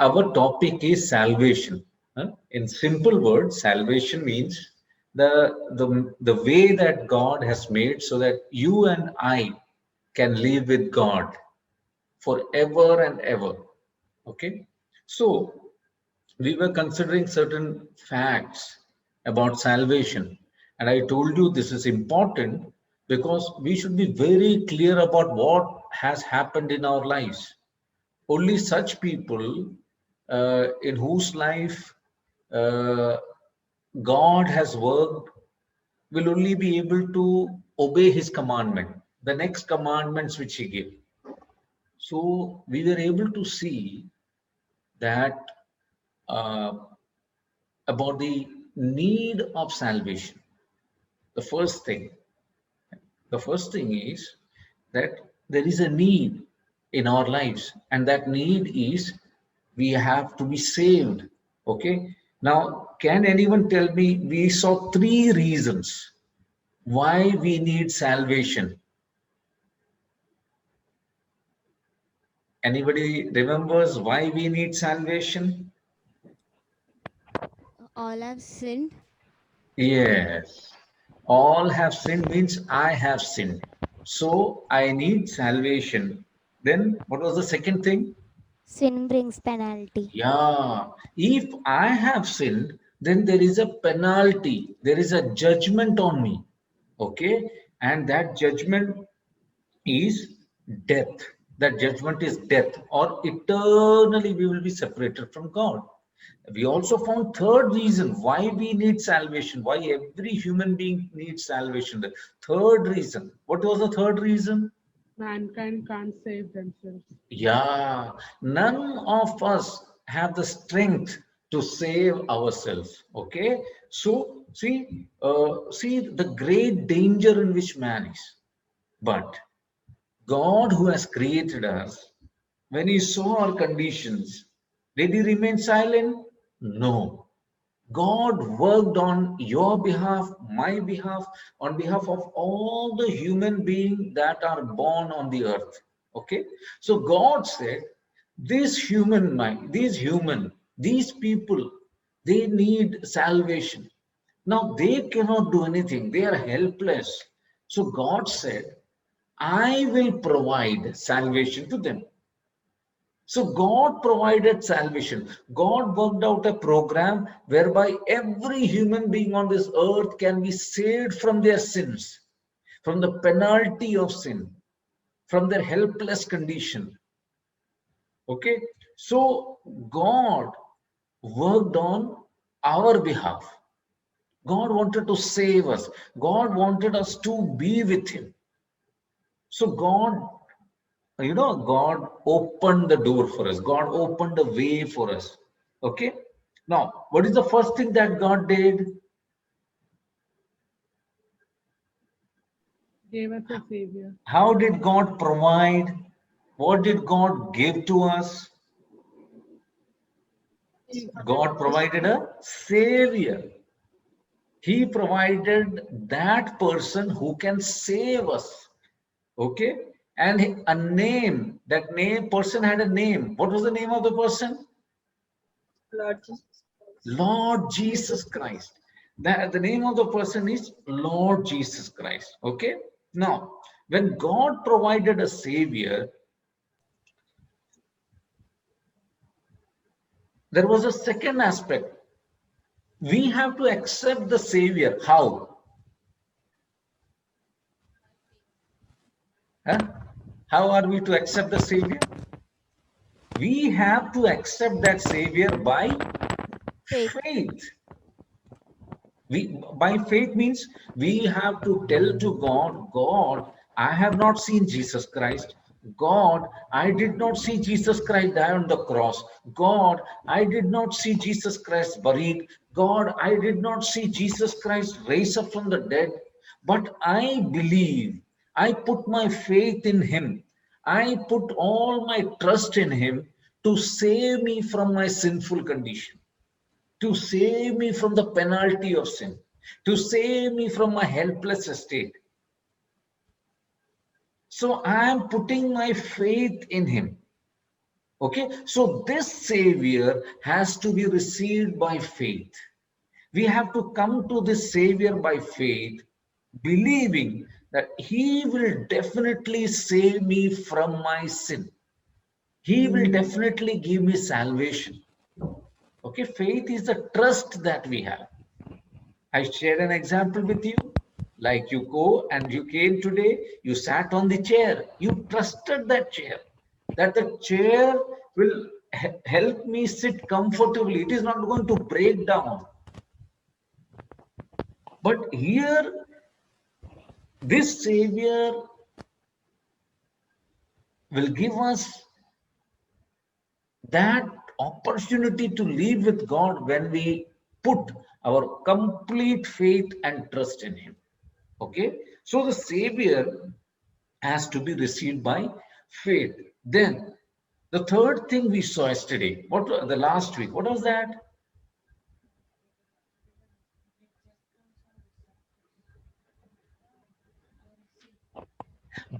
our topic is salvation. In simple words, salvation means the way that God has made so that you and I can live with God forever and ever. Okay, so we were considering certain facts about salvation, and I told you this is important because we should be very clear about what has happened in our lives. Only such people in whose life uh, God has worked will only be able to obey his commandment, the next commandments which he gave. So we were able to see that uh, about the need of salvation. The first thing, the first thing is that there is a need in our lives, and that need is we have to be saved. Okay. Now, can anyone tell me? We saw three reasons why we need salvation. Anybody remembers why we need salvation? All have sinned. Yes. All have sinned means I have sinned. So I need salvation. Then what was the second thing? Sin brings penalty. Yeah. If I have sinned, then there is a penalty. There is a judgment on me. Okay. And that judgment is death. That judgment is death, or eternally we will be separated from God. We also found third reason why we need salvation, why every human being needs salvation. The third reason. What was the third reason? Mankind can't save themselves. Yeah, none of us have the strength to save ourselves. Okay, so see the great danger in which man is. But God, who has created us, when He saw our conditions, did He remain silent? No. God worked on your behalf, my behalf, on behalf of all the human beings that are born on the earth. Okay? So God said, this human mind, these people, they need salvation. Now they cannot do anything, they are helpless. So God said, I will provide salvation to them. So God provided salvation. God worked out a program whereby every human being on this earth can be saved from their sins, from the penalty of sin, from their helpless condition. Okay? So God worked on our behalf. God wanted to save us. God wanted us to be with Him. So God opened the door for us. God opened the way for us. Okay. Now, what is the first thing that God did? Gave us a savior. How did God provide? What did God give to us? God provided a savior. He provided that person who can save us. Okay. And a name. That name person had a name. What was the name of the person? Lord Jesus. Lord Jesus Christ. The name of the person is Lord Jesus Christ. Okay. Now, when God provided a savior, there was a second aspect. We have to accept the savior. How? Huh? How are we to accept the savior? We have to accept that savior by Faith. faith. By faith means we have to tell to God, I have not seen Jesus Christ. God, I did not see Jesus Christ die on the cross. God, I did not see Jesus Christ buried. God, I did not see Jesus Christ raise up from the dead. But I believe, I put my faith in Him. I put all my trust in Him to save me from my sinful condition, to save me from the penalty of sin, to save me from my helpless state. So I am putting my faith in Him. Okay, so this Savior has to be received by faith. We have to come to this Savior by faith, believing that He will definitely save me from my sin. He will definitely give me salvation. Okay, faith is the trust that we have. I shared an example with you. Like you go and you came today, you sat on the chair, you trusted that chair, that the chair will help me sit comfortably. It is not going to break down. But here, this Savior will give us that opportunity to live with God when we put our complete faith and trust in Him. Okay, so the Savior has to be received by faith. Then the third thing we saw yesterday, what the last week, what was that?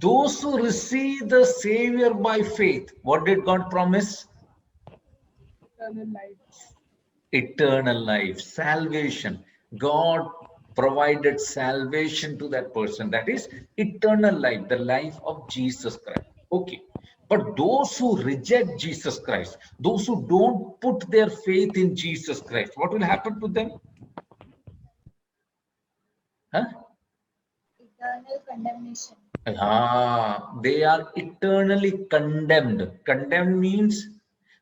Those who receive the Savior by faith, what did God promise? Eternal life. Eternal life, salvation. God provided salvation to that person. That is eternal life, the life of Jesus Christ. Okay. But those who reject Jesus Christ, those who don't put their faith in Jesus Christ, what will happen to them? Huh? Eternal condemnation. They are eternally condemned. Condemned means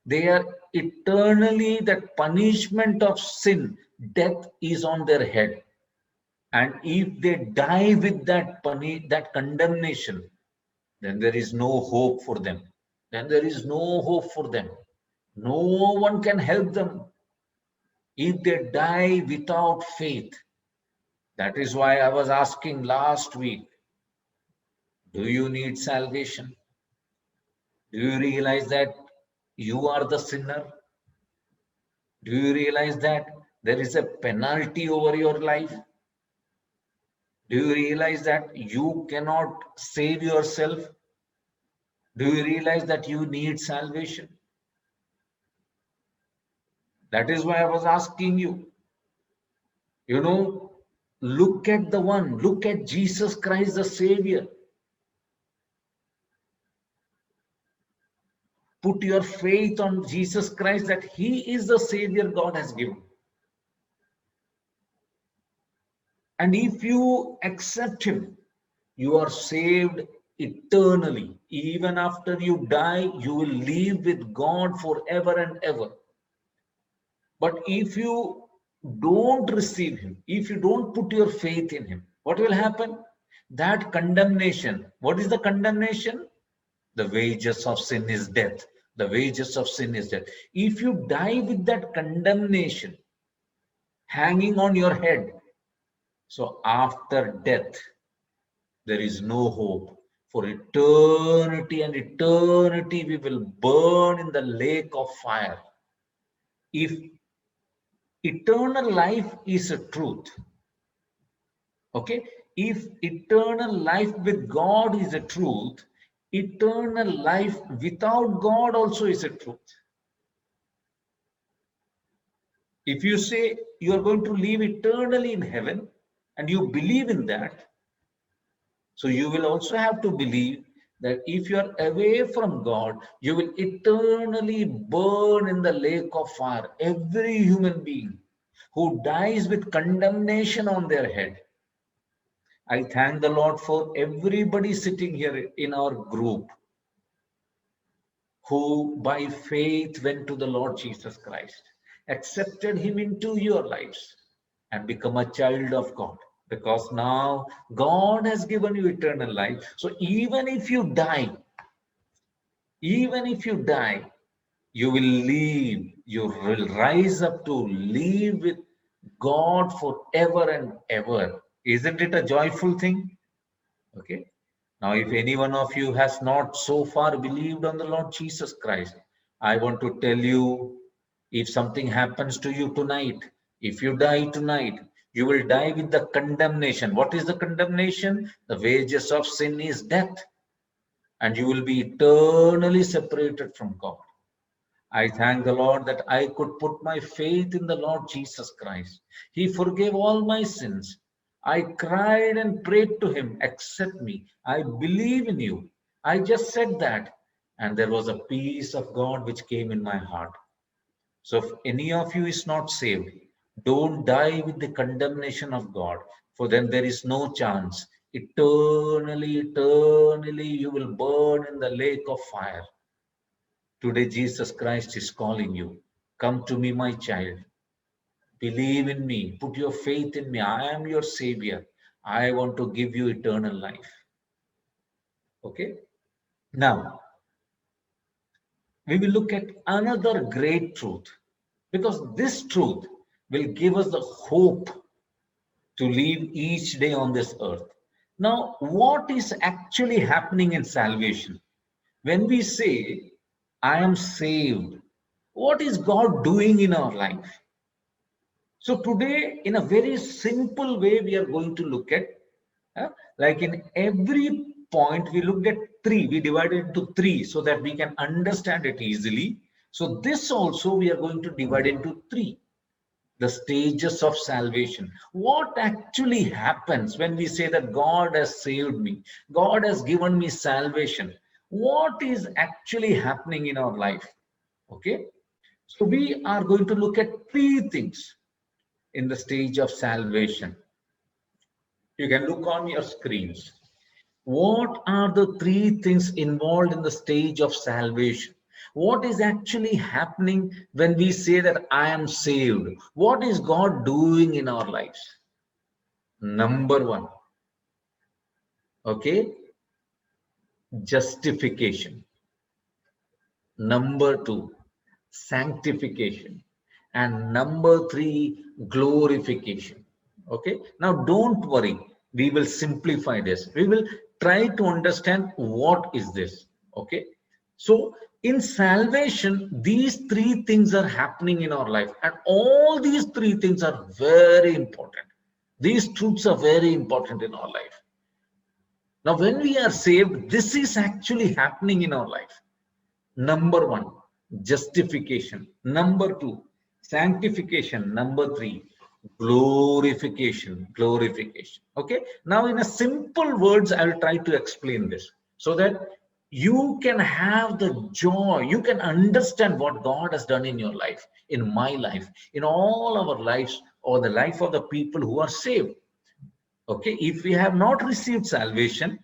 they are eternally, that punishment of sin, death is on their head. And if they die with that condemnation, then there is no hope for them. Then there is no hope for them. No one can help them if they die without faith. That is why I was asking last week, do you need salvation? Do you realize that you are the sinner? Do you realize that there is a penalty over your life? Do you realize that you cannot save yourself? Do you realize that you need salvation? That is why I was asking you. You know, look at the one, look at Jesus Christ, the Savior. Put your faith on Jesus Christ, that He is the Savior God has given. And if you accept Him, you are saved eternally. Even after you die, you will live with God forever and ever. But if you don't receive Him, if you don't put your faith in Him, what will happen? That condemnation. What is the condemnation? The wages of sin is death. The wages of sin is death. If you die with that condemnation hanging on your head, so after death, there is no hope. For eternity and eternity, we will burn in the lake of fire. If eternal life is a truth, okay, if eternal life with God is a truth, eternal life without God also is a truth. If you say you are going to live eternally in heaven and you believe in that, so you will also have to believe that if you are away from God, you will eternally burn in the lake of fire. Every human being who dies with condemnation on their head. I thank the Lord for everybody sitting here in our group who by faith went to the Lord Jesus Christ, accepted Him into your lives and become a child of God. Because now God has given you eternal life. So even if you die, you will live, you will rise up to live with God forever and ever. Isn't it a joyful thing? Okay. Now, if any one of you has not so far believed on the Lord Jesus Christ, I want to tell you, if something happens to you tonight, if you die tonight, you will die with the condemnation. What is the condemnation? The wages of sin is death. And you will be eternally separated from God. I thank the Lord that I could put my faith in the Lord Jesus Christ. He forgave all my sins. I cried and prayed to him, accept me. I believe in you. I just said that. And there was a peace of God which came in my heart. So if any of you is not saved, don't die with the condemnation of God, for then there is no chance. Eternally, you will burn in the lake of fire. Today, Jesus Christ is calling you. Come to me, my child. Believe in me. Put your faith in me. I am your Savior. I want to give you eternal life. Okay? Now, we will look at another great truth, because this truth will give us the hope to live each day on this earth. Now, what is actually happening in salvation? When we say, I am saved, what is God doing in our life? So today, in a very simple way, we are going to look at, like in every point, we looked at three, we divided into three so that we can understand it easily. So this also we are going to divide into three. The stages of salvation. What actually happens when we say that God has saved me? God has given me salvation. What is actually happening in our life? Okay. So we are going to look at three things in the stage of salvation. You can look on your screens. What are the three things involved in the stage of salvation? What is actually happening when we say that I am saved? What is God doing in our lives? Number one, okay, justification. Number two, sanctification. And number three, glorification. Okay, now don't worry, we will simplify this. We will try to understand what is this. Okay, so in salvation, these three things are happening in our life, and all these three things are very important. These truths are very important in our life. Now, when we are saved, this is actually happening in our life. Number one, justification. Number two, sanctification. Number three, glorification. Okay, now in a simple words, I will try to explain this so that you can have the joy, you can understand what God has done in your life, in my life, in all our lives, or the life of the people who are saved. Okay, if we have not received salvation,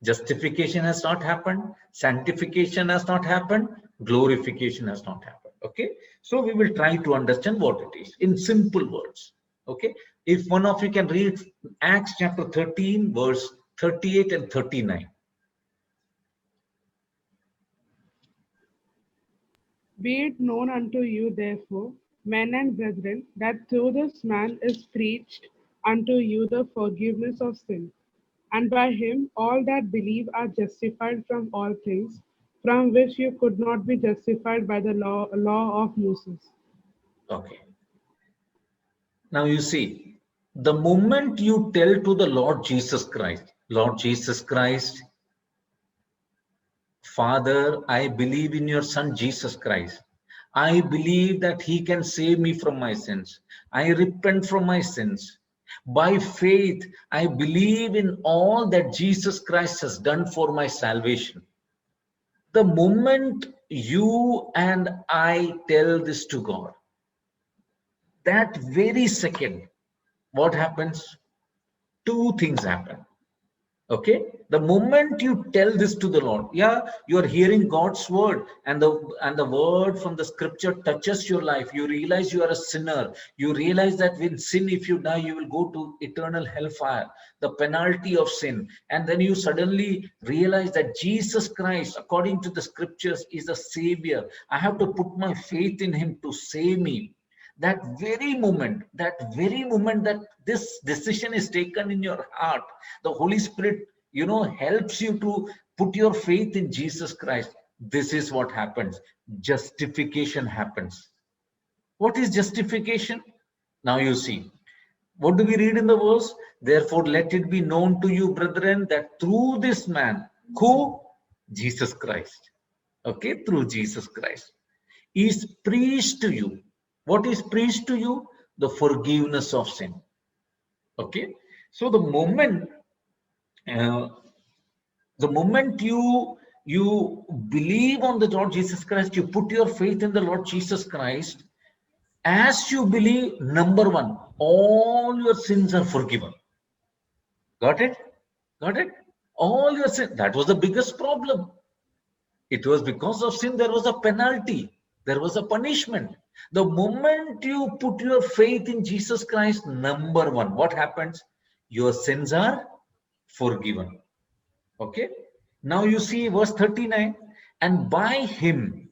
justification has not happened, sanctification has not happened, glorification has not happened. Okay, so we will try to understand what it is in simple words. Okay, if one of you can read Acts chapter 13 verse 38 and 39. Be it known unto you, therefore, men and brethren, that through this man is preached unto you the forgiveness of sin, and by him all that believe are justified from all things, from which you could not be justified by the law of Moses. Okay, now you see, the moment you tell to the Lord Jesus Christ, Father, I believe in your Son Jesus Christ. I believe that he can save me from my sins. I repent from my sins. By faith, I believe in all that Jesus Christ has done for my salvation. The moment you and I tell this to God, that very second, what happens? Two things happen. Okay, the moment you tell this to the Lord, you are hearing God's word, and the word from the scripture touches your life. You realize you are a sinner. You realize that when sin, if you die, you will go to eternal hellfire, the penalty of sin. And then you suddenly realize that Jesus Christ, according to the scriptures, is a savior. I have to put my faith in him to save me. That very moment that this decision is taken in your heart, the Holy Spirit, helps you to put your faith in Jesus Christ. This is what happens. Justification happens. What is justification? Now you see, what do we read in the verse? Therefore, let it be known to you, brethren, that through this man, who? Jesus Christ. Okay, through Jesus Christ. is preached to you. What is preached to you? The forgiveness of sin. Okay. So the moment you believe on the Lord Jesus Christ, you put your faith in the Lord Jesus Christ, as you believe, number one, all your sins are forgiven. Got it? Got it? All your sins. That was the biggest problem. It was because of sin, there was a penalty. There was a punishment. The moment you put your faith in Jesus Christ, number one, what happens? Your sins are forgiven. Okay. Now you see verse 39. And by him,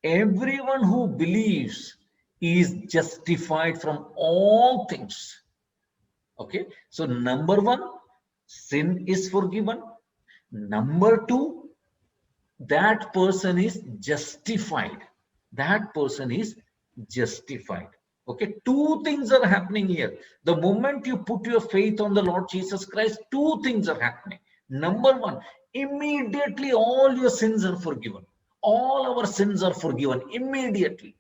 everyone who believes is justified from all things. Okay. So number one, sin is forgiven. Number two, that person is justified. That person is justified. Okay, two things are happening here. The moment you put your faith on the Lord Jesus Christ, two things are happening. Number one, immediately all your sins are forgiven. All our sins are forgiven immediately.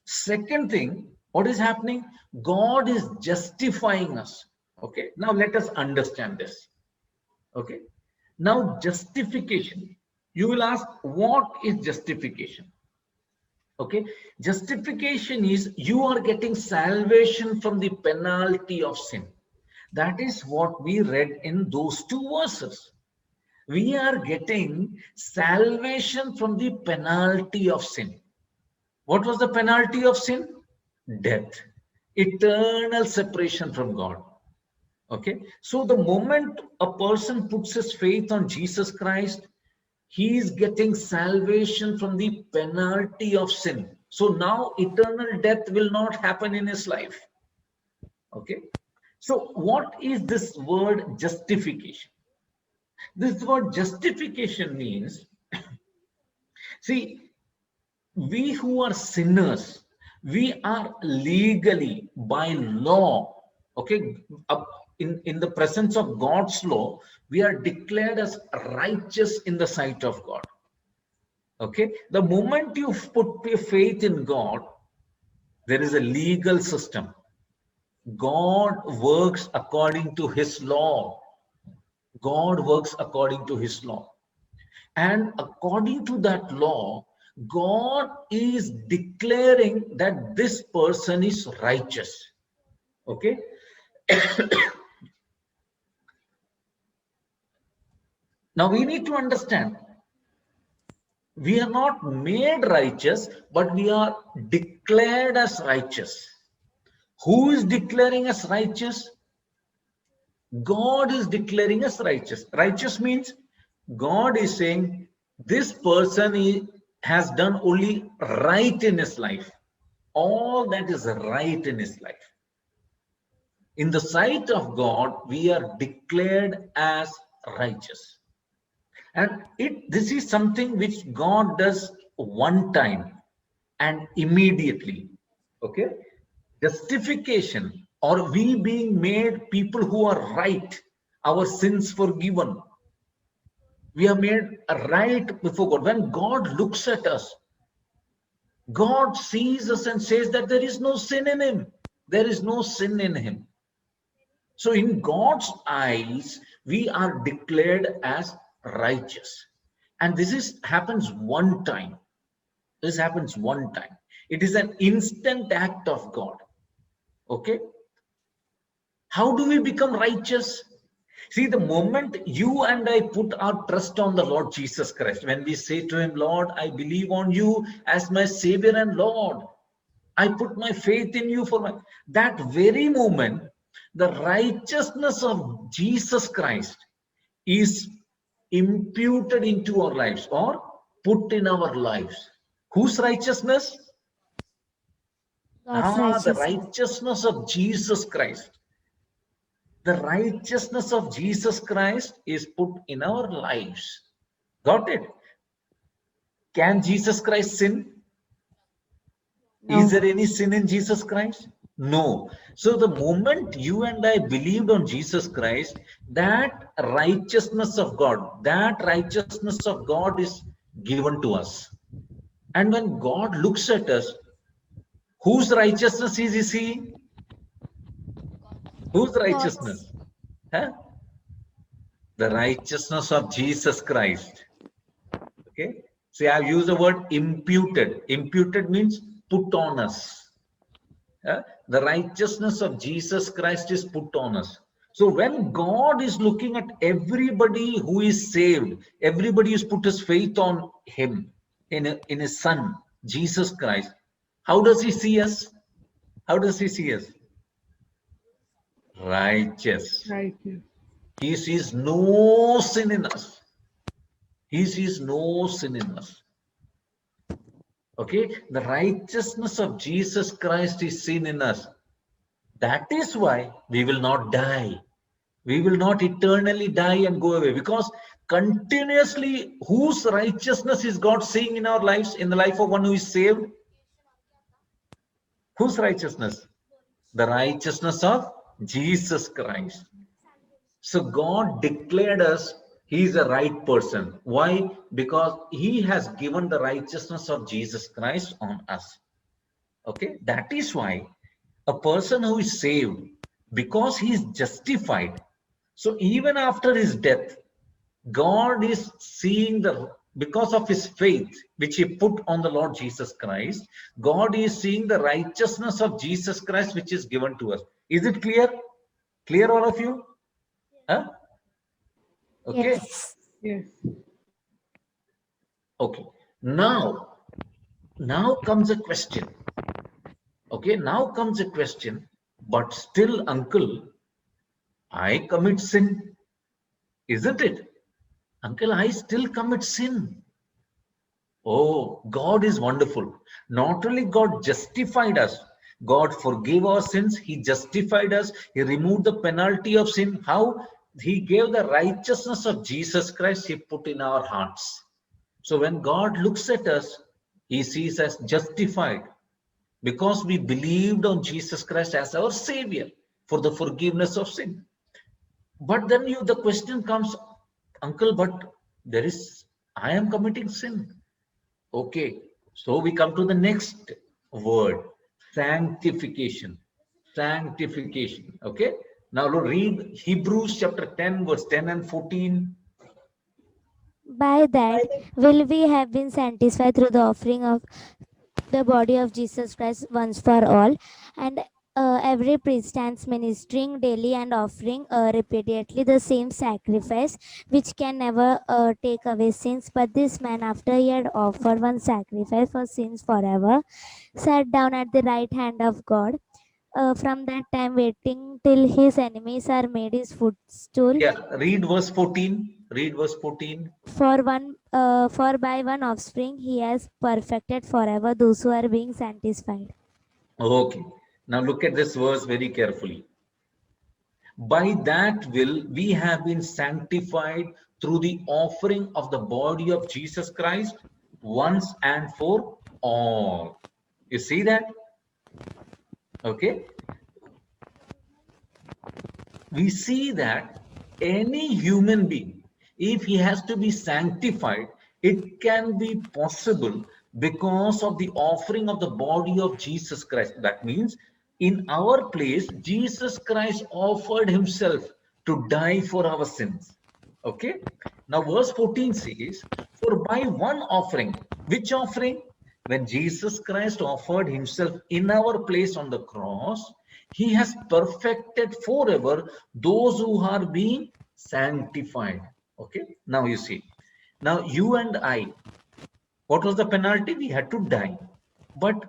Second thing, what is happening? God is justifying us. Okay, now let us understand this. Okay, now justification. You will ask, what is justification? Okay, justification is you are getting salvation from the penalty of sin. That is what we read in those two verses. We are getting salvation from the penalty of sin. What was the penalty of sin? Death, eternal separation from God. Okay, so the moment a person puts his faith on Jesus Christ, he is getting salvation from the penalty of sin. So now eternal death will not happen in his life. Okay. So what is this word justification? This word justification means, see, we who are sinners, we are legally by law, okay, in the presence of God's law, we are declared as righteous in the sight of God. Okay, the moment you put your faith in God, there is a legal system. God works according to his law. God works according to his law. And according to that law, God is declaring that this person is righteous. Okay. Now we need to understand, we are not made righteous, but we are declared as righteous. Who is declaring us righteous? God is declaring us righteous. Righteous means God is saying this person has done only right in his life. All that is right in his life. In the sight of God, we are declared as righteous. And this is something which God does one time and immediately. Okay? Justification, or we being made people who are right, our sins forgiven. We are made right before God. When God looks at us, God sees us and says that there is no sin in him. There is no sin in him. So in God's eyes, we are declared as righteous. And this happens one time. This happens one time. It is an instant act of God. Okay. How do we become righteous? See, the moment you and I put our trust on the Lord Jesus Christ, when we say to him, Lord, I believe on you as my Savior and Lord, I put my faith in you that very moment, the righteousness of Jesus Christ is imputed into our lives or put in our lives. Whose righteousness? The righteousness of Jesus Christ. The righteousness of Jesus Christ is put in our lives. Got it? Can Jesus Christ sin? No. Is there any sin in Jesus Christ? No. So the moment you and I believed on Jesus Christ, that righteousness of God is given to us. And when God looks at us, whose righteousness is he seeing? Whose righteousness? God's. Huh? The righteousness of Jesus Christ. Okay. See, I've used the word imputed. Imputed means put on us. The righteousness of Jesus Christ is put on us. So when God is looking at everybody who is saved, everybody who's put his faith on him, in his son, Jesus Christ, how does he see us? How does he see us? Righteous. Righteous. He sees no sin in us. He sees no sin in us. Okay, the righteousness of Jesus Christ is seen in us. That is why we will not die. We will not eternally die and go away, because continuously, whose righteousness is God seeing in our lives, in the life of one who is saved? Whose righteousness? The righteousness of Jesus Christ. So God declared us he is a right person. Why? Because he has given the righteousness of Jesus Christ on us. Okay, that is why a person who is saved, because he is justified, so even after his death, God is seeing because of his faith, which he put on the Lord Jesus Christ, God is seeing the righteousness of Jesus Christ, which is given to us. Is it clear? Clear, all of you? Huh? Okay. Yes. Yes. Okay. Now comes a question. Okay. Now comes a question. But still, uncle, I commit sin. Isn't it? Uncle, I still commit sin. Oh, God is wonderful. Not only God justified us, God forgave our sins, he justified us, he removed the penalty of sin. How? He gave the righteousness of Jesus Christ, he put in our hearts. So when God looks at us, he sees us justified because we believed on Jesus Christ as our Savior for the forgiveness of sin. But then the question comes, uncle, but I am committing sin. Okay, so we come to the next word, sanctification. Sanctification. Okay, now read Hebrews chapter 10, verse 10 and 14. By that will we have been sanctified through the offering of the body of Jesus Christ once for all, and every priest stands ministering daily and offering repeatedly the same sacrifice, which can never take away sins. But this man, after he had offered one sacrifice for sins forever, sat down at the right hand of God. From that time, waiting till his enemies are made his footstool. Yeah, read verse 14. Read verse 14. For by one offspring he has perfected forever those who are being sanctified. Okay, now look at this verse very carefully. By that will we have been sanctified through the offering of the body of Jesus Christ once and for all. You see that? Okay. We see that any human being, if he has to be sanctified, it can be possible because of the offering of the body of Jesus Christ. That means in our place, Jesus Christ offered himself to die for our sins. Okay. Now verse 14 says, for by one offering, which offering? When Jesus Christ offered himself in our place on the cross, he has perfected forever those who are being sanctified. Okay. Now you see. Now you and I, what was the penalty? We had to die. But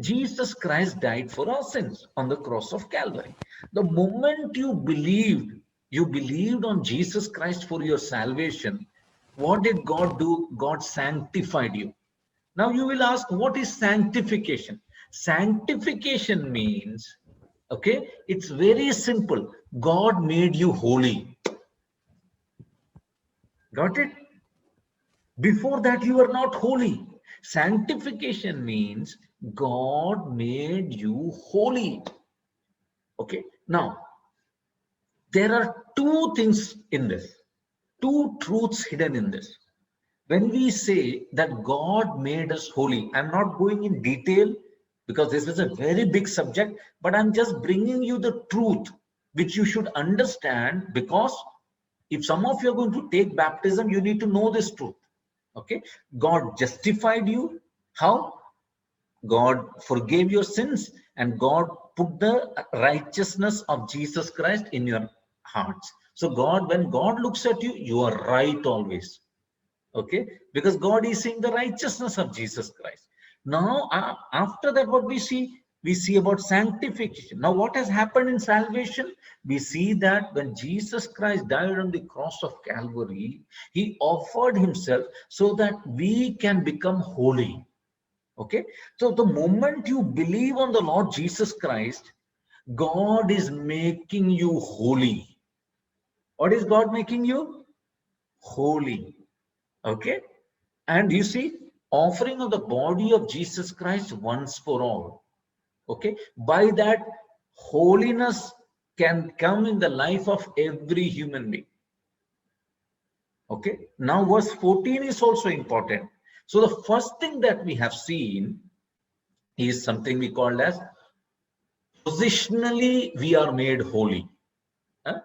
Jesus Christ died for our sins on the cross of Calvary. The moment you believed on Jesus Christ for your salvation, what did God do? God sanctified you. Now you will ask, what is sanctification? Sanctification means, okay, it's very simple. God made you holy. Got it? Before that, you were not holy. Sanctification means God made you holy. Okay. Now, there are two things in this, two truths hidden in this. When we say that God made us holy, I'm not going in detail because this is a very big subject, but I'm just bringing you the truth which you should understand, because if some of you are going to take baptism, you need to know this truth. Okay, God justified you. How? God forgave your sins, and God put the righteousness of Jesus Christ in your hearts. So God, when God looks at you, you are right always. Okay, because God is seeing the righteousness of Jesus Christ. Now after that, what we see about sanctification. Now what has happened in salvation? We see that when Jesus Christ died on the cross of Calvary, he offered himself so that we can become holy. Okay, so the moment you believe on the Lord Jesus Christ, God is making you holy. What is God making you? Holy. Okay, and you see, offering of the body of Jesus Christ once for all. Okay, by that, holiness can come in the life of every human being. Okay, now verse 14 is also important. So the first thing that we have seen is something we called as positionally we are made holy. Huh?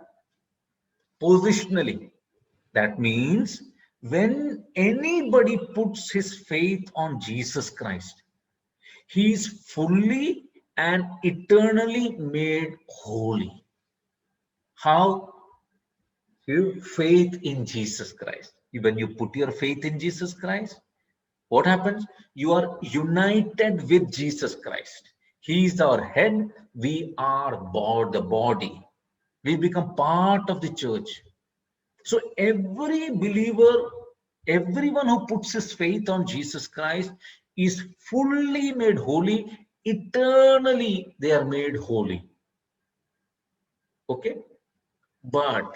Positionally, that means when anybody puts his faith on Jesus Christ, he is fully and eternally made holy. How? You faith in Jesus Christ. When you put your faith in Jesus Christ, what happens? You are united with Jesus Christ. He is our head. We are the body. We become part of the church. So every believer, everyone who puts his faith on Jesus Christ is fully made holy. Eternally, they are made holy. Okay? But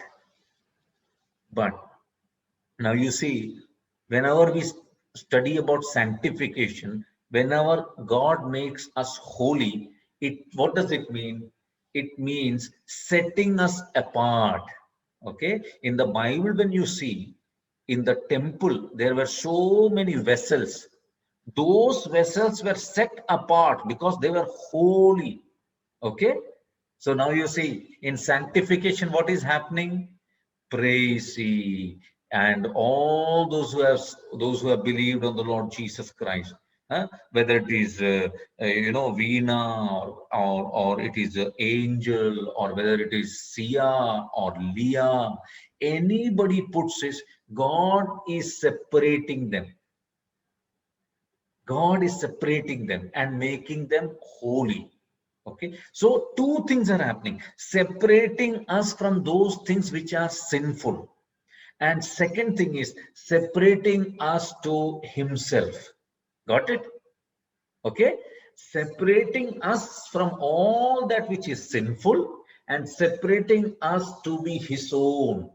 now you see, whenever we study about sanctification, whenever God makes us holy, what does it mean? It means setting us apart. Okay, in the Bible, when you see in the temple, there were so many vessels. Those vessels were set apart because they were holy. Okay, so now you see in sanctification, what is happening? Praise ye, and all those who have believed on the Lord Jesus Christ, whether it is Veena, or it is Angel, or whether it is Sia or Leah, anybody puts this, God is separating them. God is separating them and making them holy. Okay, so two things are happening: separating us from those things which are sinful, and second thing is separating us to himself. Got it? Okay, separating us from all that which is sinful and separating us to be his own.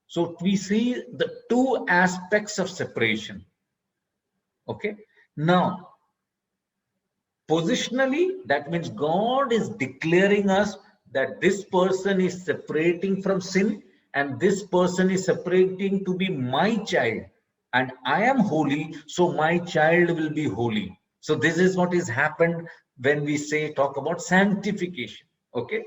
So we see the two aspects of separation. Okay, now positionally, that means God is declaring us that this person is separating from sin and this person is separating to be my child, and I am holy, so my child will be holy. So this is what is happened when we talk about sanctification. Okay,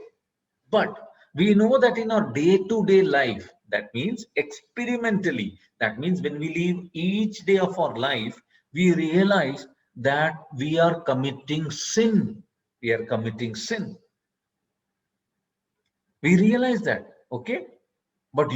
but we know that in our day-to-day life, that means experimentally, that means when we live each day of our life, we realize that we are committing sin. We are committing sin. We realize that, okay? But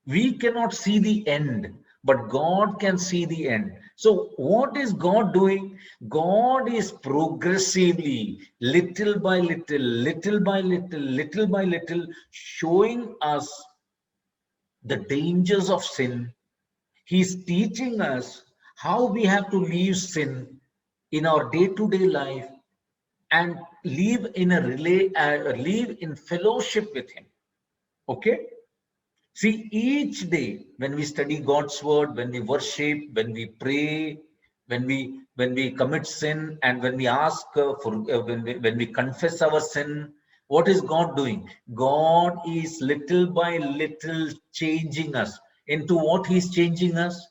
we cannot see the end, but God can see the end. So what is God doing? God is progressively, little by little, little by little, little by little, showing us the dangers of sin. He's teaching us how we have to leave sin in our day-to-day life and live in fellowship with him. Okay? See, each day when we study God's word, when we worship, when we pray, when we commit sin, and when we ask when we confess our sin, what is God doing? God is little by little changing us. Into what he's changing us?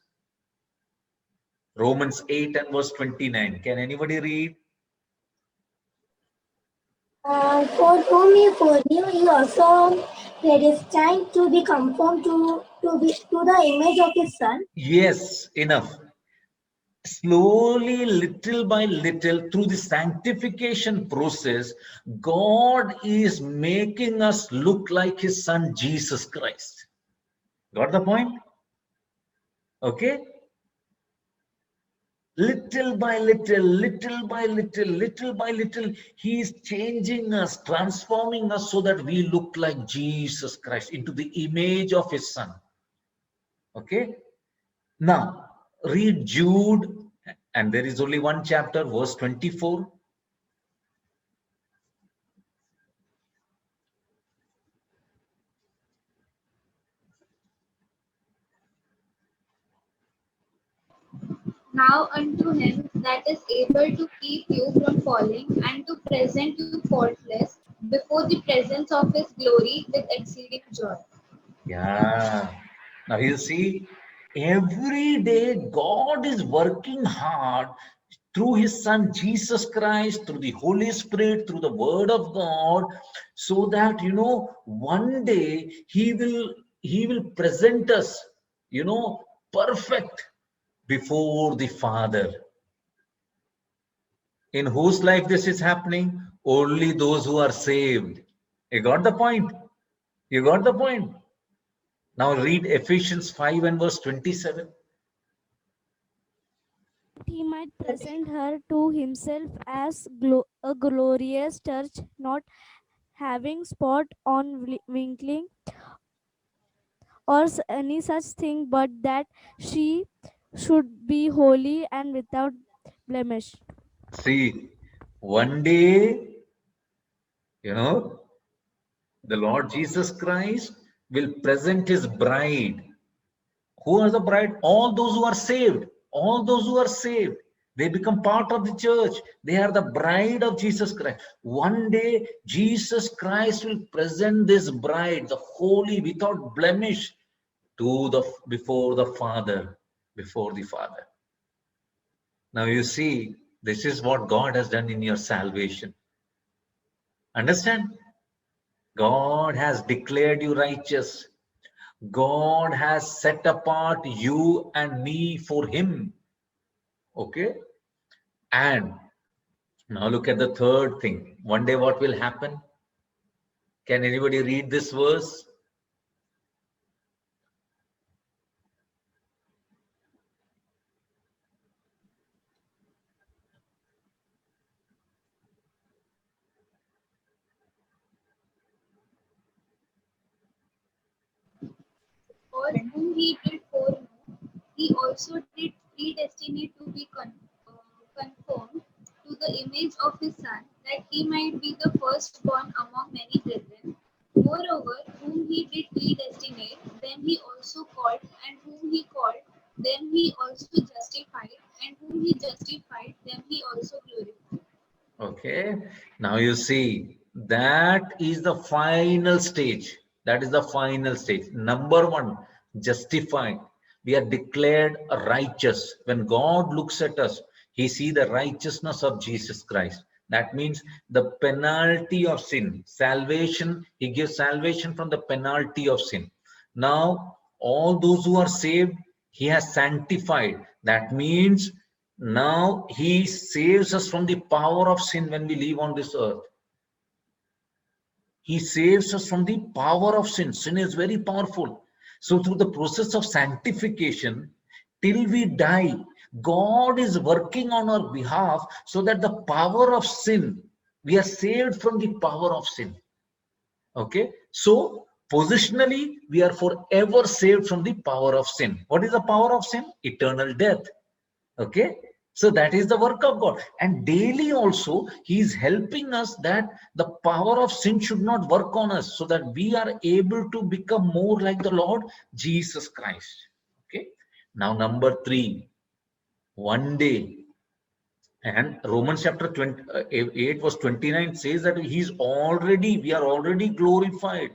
Romans 8 and verse 29. Can anybody read? For whom he foreknew, he also predestined to be conformed to the image of his Son. Yes, enough. Slowly, little by little, through the sanctification process, God is making us look like his Son, Jesus Christ. Got the point? Okay? Little by little, little by little, little by little, he is changing us, transforming us so that we look like Jesus Christ into the image of his Son. Okay? Now, read Jude, and there is only one chapter, verse 24. Now unto him that is able to keep you from falling and to present you faultless before the presence of his glory with exceeding joy. Yeah. Now you see, every day God is working hard through his Son Jesus Christ, through the Holy Spirit, through the Word of God, so that one day he will present us, perfect before the Father. In whose life this is happening? Only those who are saved. You got the point? You got the point? Now read Ephesians 5 and verse 27. He might present her to himself as a glorious church, not having spot on winkling or any such thing, but that she should be holy and without blemish. See, one day, the Lord Jesus Christ will present his bride. Who are the bride? All those who are saved. All those who are saved. They become part of the church. They are the bride of Jesus Christ. One day, Jesus Christ will present this bride, the holy, without blemish, before the Father. Before the Father. Now you see, this is what God has done in your salvation. Understand? God has declared you righteous. God has set apart you and me for him. Okay? And now look at the third thing. One day what will happen? Can anybody read this verse? For whom he did foreknow, he also did predestinate to be conformed to the image of his Son, that he might be the firstborn among many brethren. Moreover, whom he did predestinate, them he also called, and whom he called, them he also justified, and whom he justified, them he also glorified. Okay. Now you see, that is the final stage. That is the final stage. Number one, justified. We are declared righteous. When God looks at us, he sees the righteousness of Jesus Christ. That means the penalty of sin. Salvation, he gives salvation from the penalty of sin. Now, all those who are saved, he has sanctified. That means now he saves us from the power of sin when we live on this earth. He saves us from the power of sin. Sin is very powerful. So through the process of sanctification, till we die, God is working on our behalf so that the power of sin, we are saved from the power of sin. Okay. So positionally, we are forever saved from the power of sin. What is the power of sin? Eternal death. Okay. So that is the work of God. And daily also, he is helping us that the power of sin should not work on us, so that we are able to become more like the Lord Jesus Christ. Okay. Now, number 3, one day, and Romans chapter 8 verse 29 says that we are already glorified.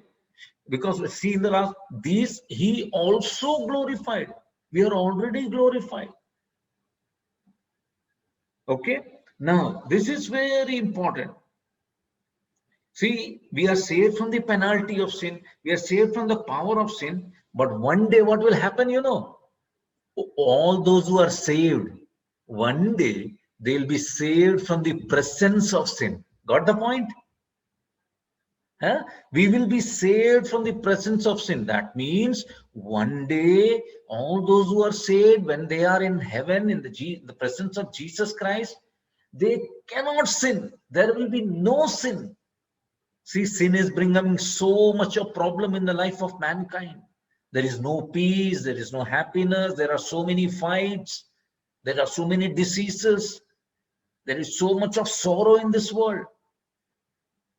Because see, in the last, these he also glorified. We are already glorified. Okay. Now, this is very important. See, we are saved from the penalty of sin. We are saved from the power of sin. But one day, what will happen? You know, all those who are saved, one day they'll be saved from the presence of sin. Got the point? Huh? We will be saved from the presence of sin. That means one day, all those who are saved, when they are in heaven, in the presence of Jesus Christ, they cannot sin. There will be no sin. See, sin is bringing so much of problem in the life of mankind. There is no peace, there is no happiness, there are so many fights, there are so many diseases, there is so much of sorrow in this world.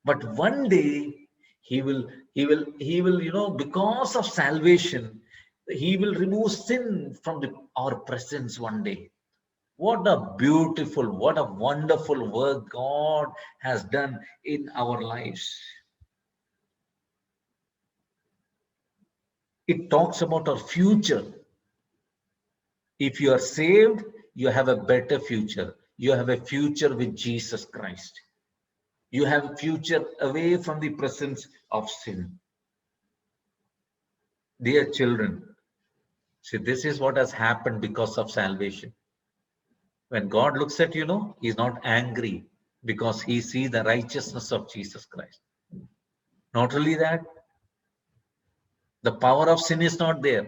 But one day he will, because of salvation, he will remove sin from our presence one day. What a beautiful, what a wonderful work God has done in our lives. It talks about our future. If you are saved, you have a better future. You have a future with Jesus Christ. You have a future away from the presence of sin. Dear children, see, this is what has happened because of salvation. When God looks at you, he's not angry because he sees the righteousness of Jesus Christ. Not only that, the power of sin is not there.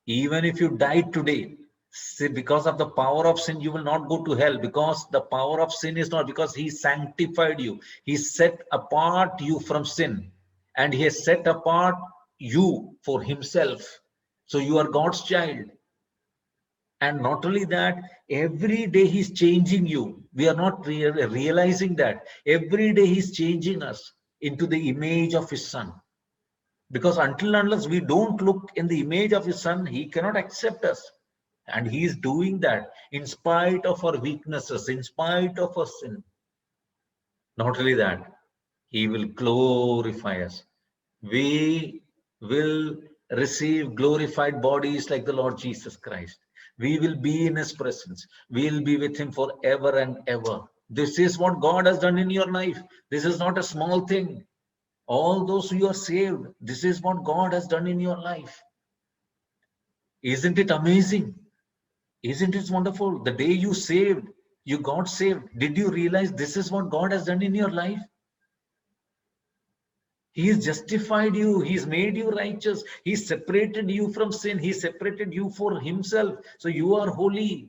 Even if you die today, see, because of the power of sin, you will not go to hell, because the power of sin is not, because he sanctified you. He set apart you from sin, and he has set apart you for himself. So you are God's child. And not only that, every day he's changing you. We are not realizing that. Every day he's changing us into the image of his son. Because unless we don't look in the image of his son, he cannot accept us. And he is doing that in spite of our weaknesses, in spite of our sin. Not only that, he will glorify us. We will receive glorified bodies like the Lord Jesus Christ. We will be in his presence. We will be with him forever and ever. This is what God has done in your life. This is not a small thing. All those who are saved, this is what God has done in your life. Isn't it amazing? Isn't it wonderful? The day you saved, you got saved. Did you realize this is what God has done in your life? He has justified you. He's made you righteous. He separated you from sin. He separated you for himself. So you are holy.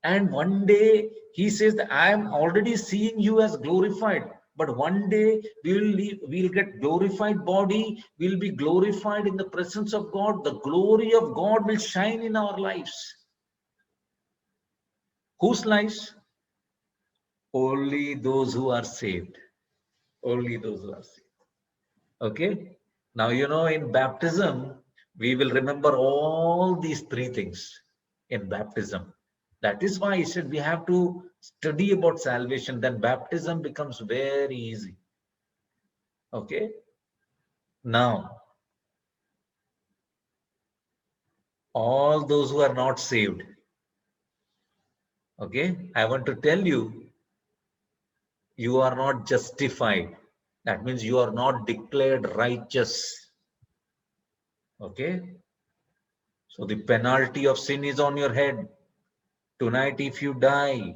And one day he says that I am already seeing you as glorified. But one day we'll get glorified body. We'll be glorified in the presence of God. The glory of God will shine in our lives. Whose lives? Only those who are saved. Only those who are saved. Okay. Now, in baptism, we will remember all these three things in baptism. That is why I said we have to study about salvation. Then baptism becomes very easy. Okay. Now, all those who are not saved. Okay. I want to tell you, you are not justified. That means you are not declared righteous. Okay. So the penalty of sin is on your head. Tonight, if you die,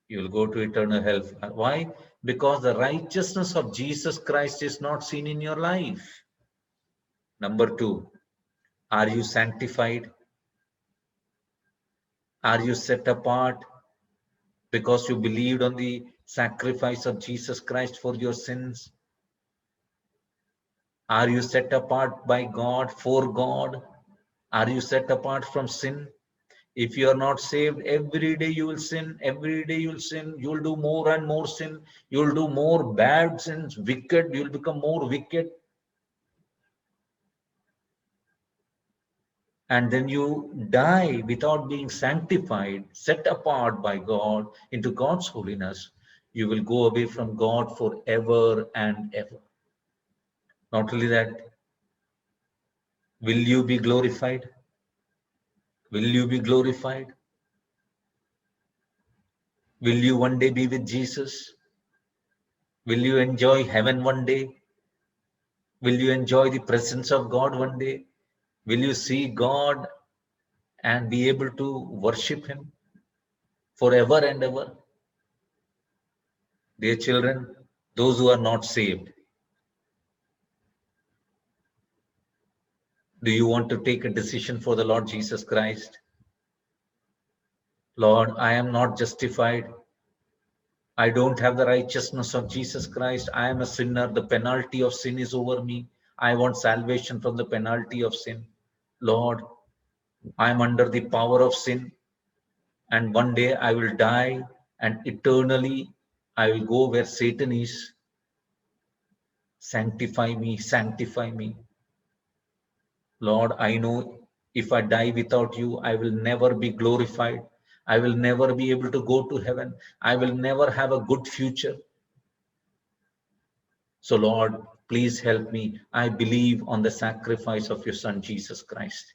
you will go to eternal hell. Why? Because the righteousness of Jesus Christ is not seen in your life. Number two, are you sanctified? Are you set apart because you believed on the sacrifice of Jesus Christ for your sins? Are you set apart by God, for God? Are you set apart from sin? If you are not saved, every day you will sin. Every day you will sin. You will do more and more sin. You will do more bad sins, wicked. You will become more wicked. And then you die without being sanctified, set apart by God into God's holiness. You will go away from God forever and ever. Not only that, will you be glorified? Will you be glorified? Will you one day be with Jesus? Will you enjoy heaven one day? Will you enjoy the presence of God one day? Will you see God and be able to worship Him forever and ever? Dear children, those who are not saved, do you want to take a decision for the Lord Jesus Christ? Lord, I am not justified. I don't have the righteousness of Jesus Christ. I am a sinner. The penalty of sin is over me. I want salvation from the penalty of sin. Lord, I am under the power of sin, and one day I will die, and eternally I will go where Satan is. Sanctify me, sanctify me. Lord, I know if I die without you, I will never be glorified. I will never be able to go to heaven. I will never have a good future. So, Lord, please help me. I believe on the sacrifice of your Son, Jesus Christ.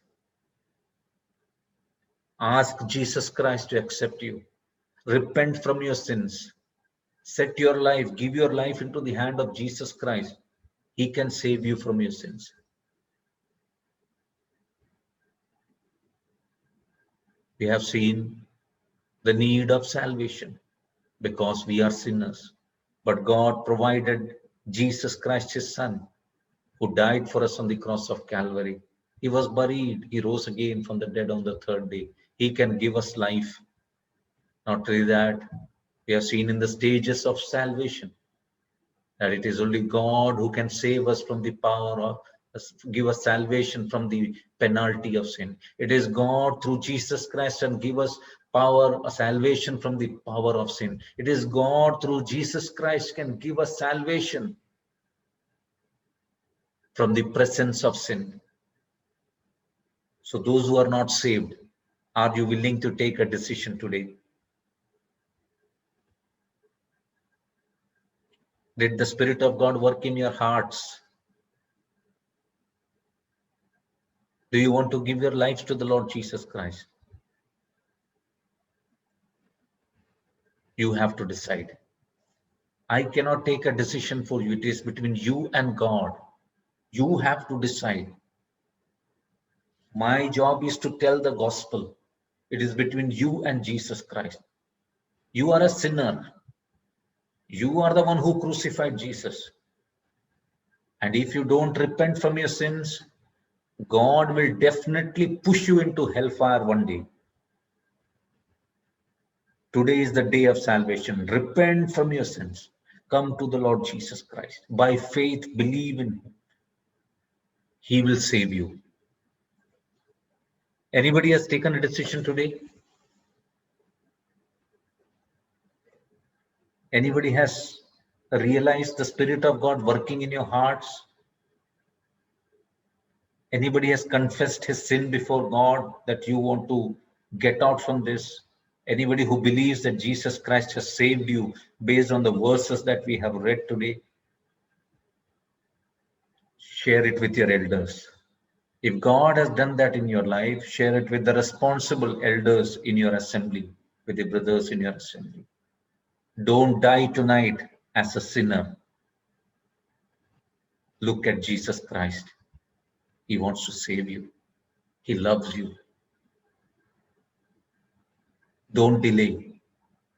Ask Jesus Christ to accept you. Repent from your sins. Set your life, give your life into the hand of Jesus Christ. He can save you from your sins. We have seen the need of salvation because we are sinners. But God provided Jesus Christ, his Son, who died for us on the cross of Calvary. He was buried. He rose again from the dead on the third day. He can give us life. Not only that, we have seen in the stages of salvation that it is only God who can save us from the power of, give us salvation from the penalty of sin. It is God through Jesus Christ and give us power, salvation from the power of sin. It is God through Jesus Christ can give us salvation from the presence of sin. So those who are not saved, are you willing to take a decision today? Did the Spirit of God work in your hearts? Do you want to give your lives to the Lord Jesus Christ? You have to decide. I cannot take a decision for you. It is between you and God. You have to decide. My job is to tell the gospel. It is between you and Jesus Christ. You are a sinner. You are the one who crucified Jesus. And if you don't repent from your sins, God will definitely push you into hellfire one day. Today is the day of salvation. Repent from your sins. Come to the Lord Jesus Christ. By faith, believe in Him. He will save you. Anybody has taken a decision today? Anybody has realized the Spirit of God working in your hearts? Anybody has confessed his sin before God that you want to get out from this? Anybody who believes that Jesus Christ has saved you based on the verses that we have read today? Share it with your elders. If God has done that in your life, share it with the responsible elders in your assembly, with the brothers in your assembly. Don't die tonight as a sinner. Look at Jesus Christ. He wants to save you. He loves you. Don't delay.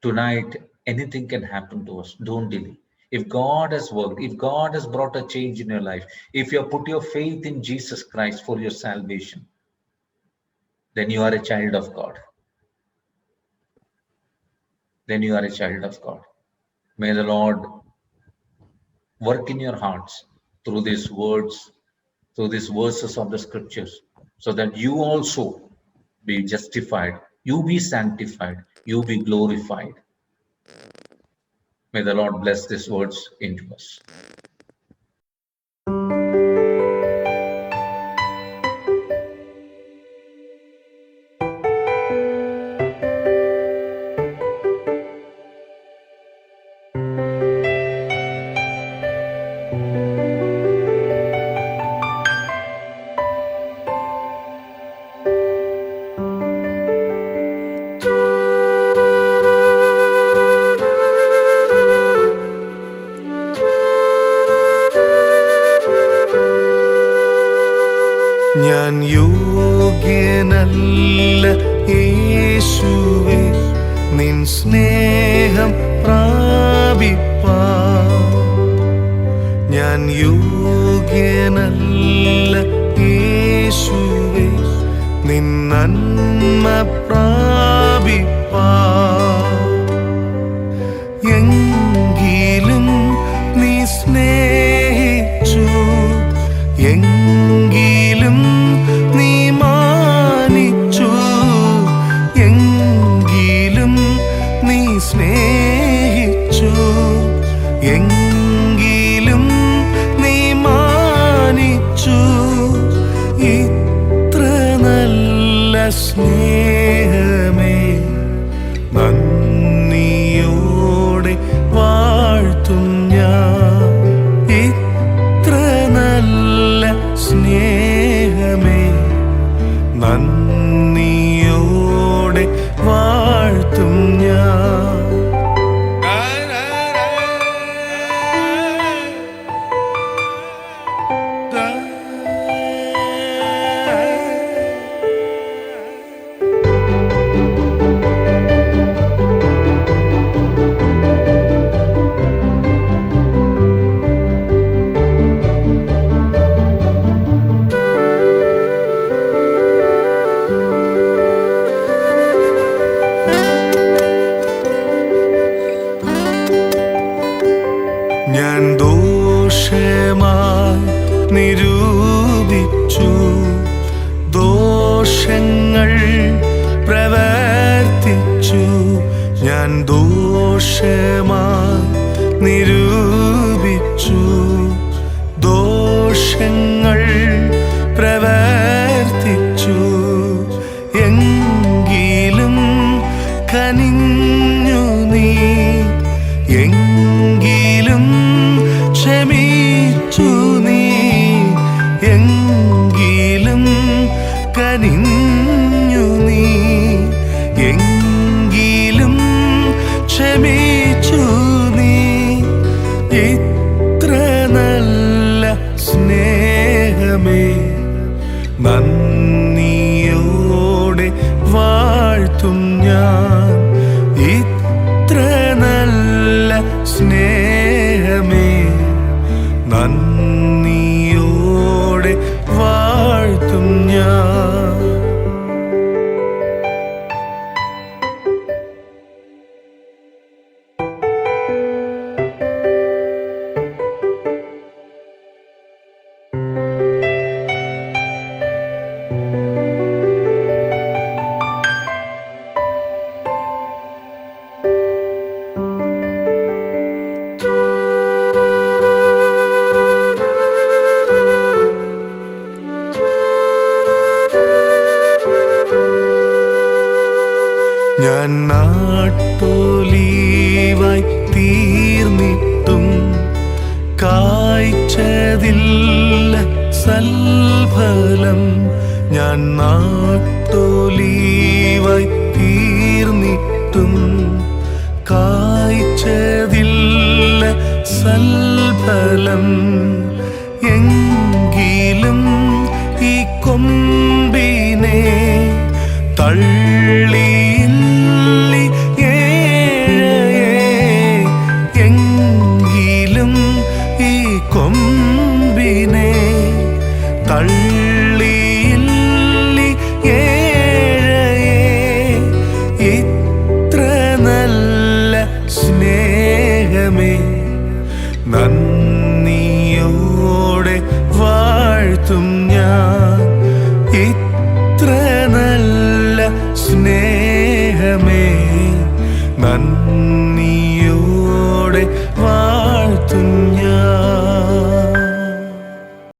Tonight, anything can happen to us. Don't delay. If God has worked, if God has brought a change in your life, if you have put your faith in Jesus Christ for your salvation, then you are a child of God. Then you are a child of God. May the Lord work in your hearts through these words, through these verses of the scriptures, so that you also be justified, you be sanctified, you be glorified. May the Lord bless these words into us. ഞാൻ യോഗ്യനല്ല യേശുവേ നിൻ സ്നേഹം പ്രാപിപ്പാൻ. ഞാൻ യോഗ്യനല്ല യേശുവേ നിൻ നന്മ പ്രാപിപ്പാൻ. എങ്കിലും നീ സ്നേഹിച്ചു, എങ്കിലും നീ മാനിച്ചു, എങ്കിലും നീ സ്നേഹിച്ചു, എങ്കിലും നീ മാനിച്ചു. ഇത്ര നല്ല സ്നേഹമേ നന്ദിയോടെ വാഴ്ത്തും ഞാൻ. ഇത്ര നല്ല സ്നേഹമേ നന്ദിയോടെ വാഴ്ത്തും ഞാൻ. ഞാൻ ദോഷമായി നിരൂപിച്ചു, ദോഷങ്ങൾ പ്രവർത്തിച്ചു. ഞാൻ ദോഷമായി നിരൂപിച്ചു, ദോഷങ്ങൾ പ്രവർത്തിച്ചു. എങ്കിലും കനിഞ്ഞു നീ, എങ്കിലും ക്ഷമിച്ചു നീ, എങ്കിലും കനിഞ്ഞു നീ, എങ്കിലും ക്ഷമിച്ചു നീ. ഇത്ര നല്ല സ്നേഹമേ നന്ദിയോടെ വാഴ്ത്തും ഞാൻ. ഇത്ര നല്ല സ്നേഹമേ നന്ദിയോടെ വാഴ്ത്തും ഞാൻ. ഞാൻ നാട്ടൊലീവായി തീർന്നിട്ടും കായ്ച്ചതില്ല സൽഫലം. ഞാൻ നാട്ടൊലീവായി തീർന്നിട്ടും കായ്ച്ചതില്ല സൽഫലം. എങ്കിലും ഈ കൊമ്പിനെ തള്ളിയില്ലി ഏഴയേ, എങ്കിലും ഈ കൊമ്പിനെ തള്ളിയില്ലി ഏഴയേ. ഇത്ര നല്ല സ്നേഹമേ നന്ദിയോടെ വാഴ്ത്തും ഞാൻ. ഇത്ര നല്ല സ്നേഹമേ നന്ദി